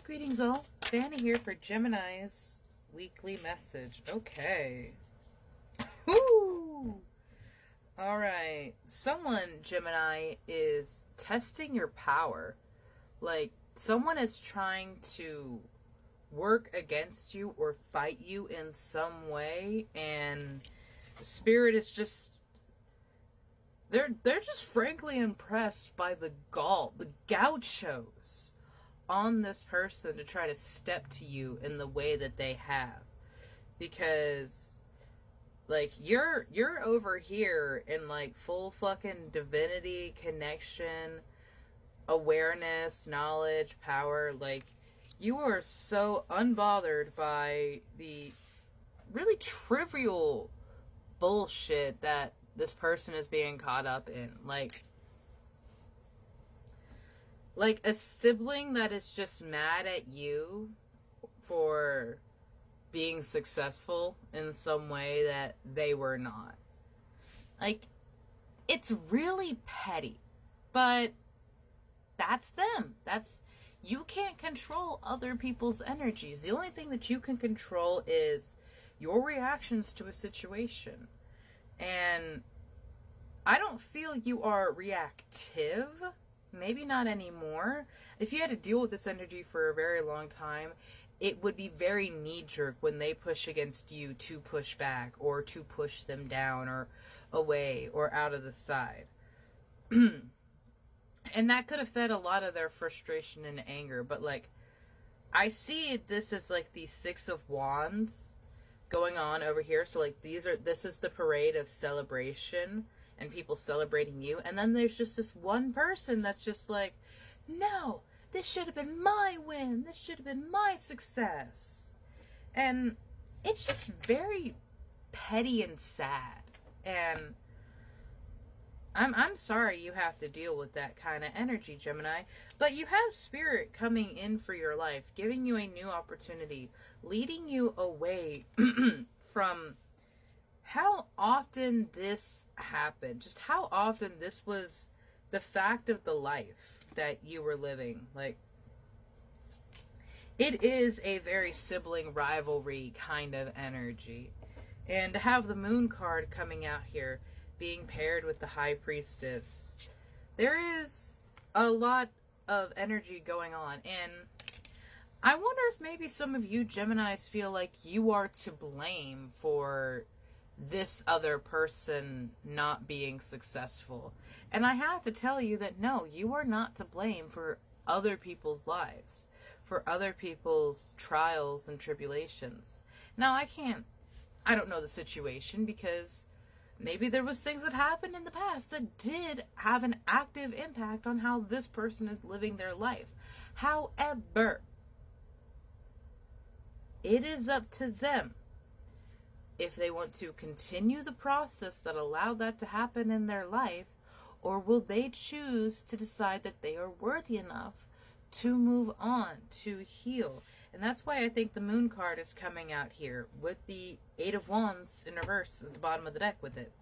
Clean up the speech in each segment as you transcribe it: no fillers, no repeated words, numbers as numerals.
Greetings all, Fanny here for Gemini's weekly message. Okay. Woo! Alright, someone, Gemini, is testing your power. Like, someone is trying to work against you or fight you in some way, and Spirit is just... They're just frankly impressed by the gauchos on this person to try to step to you in the way that they have, because like you're over here in like full fucking divinity, connection, awareness, knowledge, power. Like, you are so unbothered by the really trivial bullshit that this person is being caught up in. Like a sibling that is just mad at you for being successful in some way that they were not. Like, it's really petty, but that's them. You can't control other people's energies. The only thing that you can control is your reactions to a situation. And I don't feel you are reactive. Maybe not anymore. If you had to deal with this energy for a very long time, it would be very knee-jerk when they push against you to push back or to push them down or away or out of the side. And that could have fed a lot of their frustration and anger. But like, I see this as like the Six of Wands going on over here. So like this is the parade of celebration and people celebrating you. And then there's just this one person that's just like, no, this should have been my win. This should have been my success. And it's just very petty and sad. And I'm sorry you have to deal with that kind of energy, Gemini. But you have Spirit coming in for your life, giving you a new opportunity, leading you away from how often this happened, just how often this was the fact of the life that you were living. Like, it is a very sibling rivalry kind of energy. And to have the Moon card coming out here, being paired with the High Priestess, there is a lot of energy going on. And I wonder if maybe some of you Geminis feel like you are to blame for this other person not being successful. And I have to tell you that no, you are not to blame for other people's lives, for other people's trials and tribulations. Now, I don't know the situation, because maybe there was things that happened in the past that did have an active impact on how this person is living their life. However, it is up to them if they want to continue the process that allowed that to happen in their life, or will they choose to decide that they are worthy enough to move on, to heal. And that's why I think the Moon card is coming out here with the Eight of Wands in reverse at the bottom of the deck with it.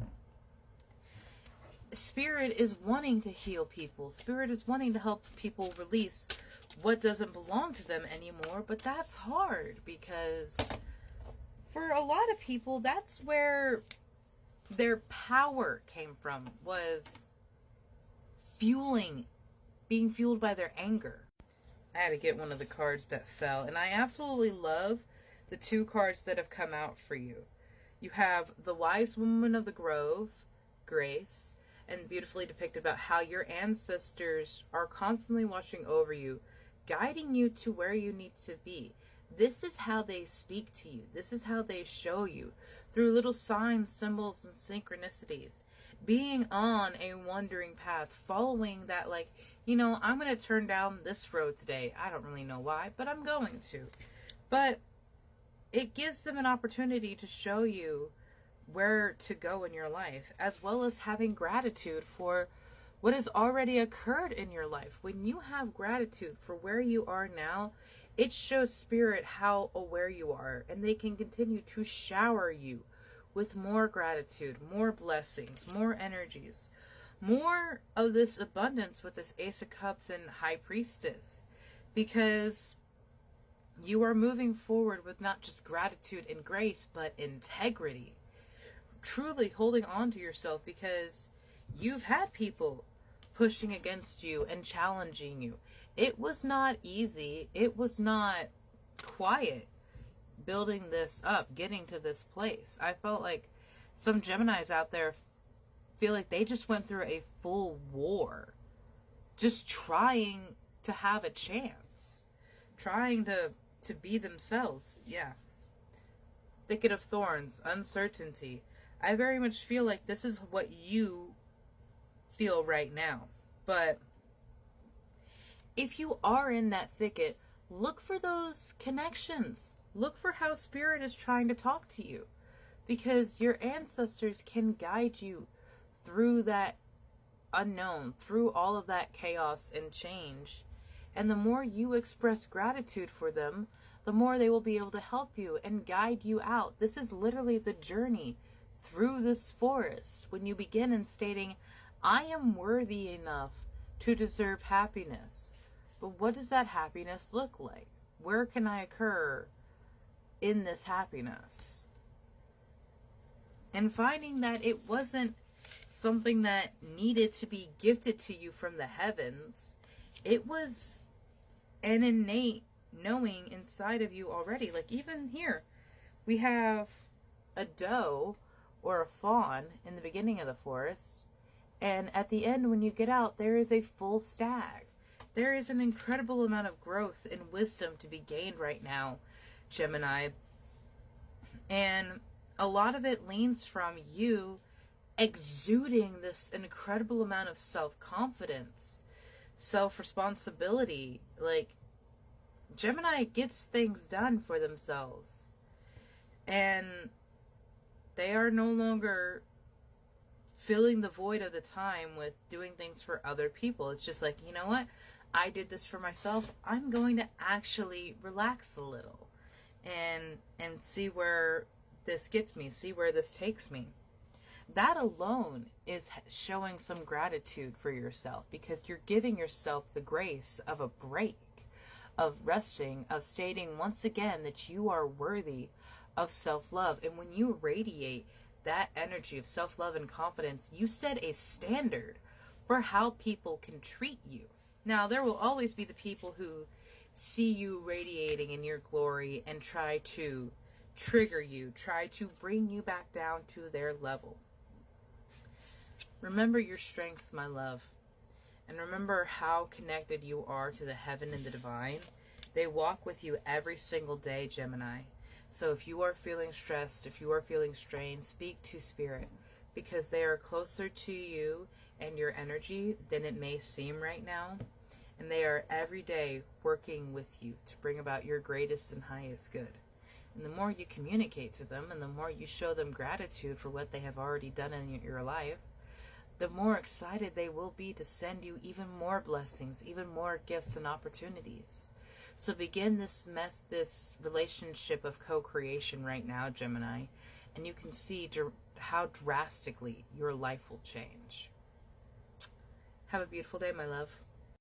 Spirit is wanting to heal people. Spirit is wanting to help people release what doesn't belong to them anymore. But that's hard, because for a lot of people, that's where their power came from, was being fueled by their anger. I had to get one of the cards that fell, and I absolutely love the two cards that have come out for you. You have the Wise Woman of the Grove, Grace, and beautifully depicted about how your ancestors are constantly watching over you, guiding you to where you need to be. This is how they speak to you. This is how they show you, through little signs, symbols, and synchronicities. Being on a wandering path, following that, like, you know, I'm going to turn down this road today. I don't really know why, but I'm going to. But it gives them an opportunity to show you where to go in your life, as well as having gratitude for what has already occurred in your life. When you have gratitude for where you are now, it shows Spirit how aware you are, and they can continue to shower you with more gratitude, more blessings, more energies, more of this abundance with this Ace of Cups and High Priestess. Because You are moving forward with not just gratitude and grace, but integrity. Truly holding on to yourself, because you've had people pushing against you and challenging you. It was not easy. It was not quiet building this up, getting to this place. I felt like some Geminis out there feel like they just went through a full war, just trying to have a chance, trying to be themselves. Yeah. Thicket of thorns, uncertainty. I very much feel like this is what you feel right now. But if you are in that thicket, look for those connections. Look for how Spirit is trying to talk to you, because your ancestors can guide you through that unknown, through all of that chaos and change. And the more you express gratitude for them, the more they will be able to help you and guide you out. This is literally the journey through this forest. When you begin in stating, I am worthy enough to deserve happiness. But what does that happiness look like? Where can I occur in this happiness? And finding that it wasn't something that needed to be gifted to you from the heavens. It was an innate knowing inside of you already. Like even here, we have a doe or a fawn in the beginning of the forest. And at the end, when you get out, there is a full stag. There is an incredible amount of growth and wisdom to be gained right now, Gemini. And a lot of it leans from you exuding this incredible amount of self-confidence, self-responsibility. Like, Gemini gets things done for themselves. And they are no longer filling the void of the time with doing things for other people. It's just like, you know what? I did this for myself. I'm going to actually relax a little and see where this gets me, see where this takes me. That alone is showing some gratitude for yourself, because you're giving yourself the grace of a break, of resting, of stating once again that you are worthy of self-love. And when you radiate that energy of self-love and confidence, you set a standard for how people can treat you. Now, there will always be the people who see you radiating in your glory and try to trigger you, try to bring you back down to their level. Remember your strengths, my love. And remember how connected you are to the heaven and the divine. They walk with you every single day, Gemini. So if you are feeling stressed, if you are feeling strained, speak to Spirit, because they are closer to you and your energy than it may seem right now. And they are every day working with you to bring about your greatest and highest good. And the more you communicate to them and the more you show them gratitude for what they have already done in your life, the more excited they will be to send you even more blessings, even more gifts and opportunities. So begin this relationship of co-creation right now, Gemini, and you can see how drastically your life will change. Have a beautiful day, my love.